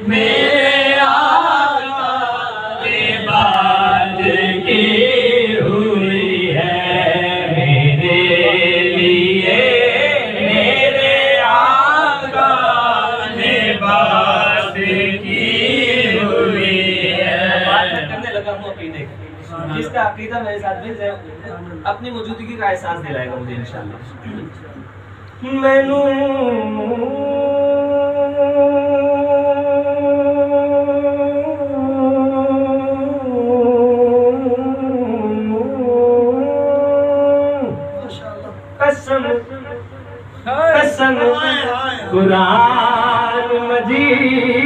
मेरे आका ने बात की हुई है, मेरे लिए मेरे आका ने बात की हुई है। बात करने लगा हूँ अकीदे की, जिसका अकीदा मेरे साथ मिल जाए अपनी मौजूदगी का एहसास दिलाएगा मुझे इंशाअल्लाह। मैनू कसम कुरान मजीद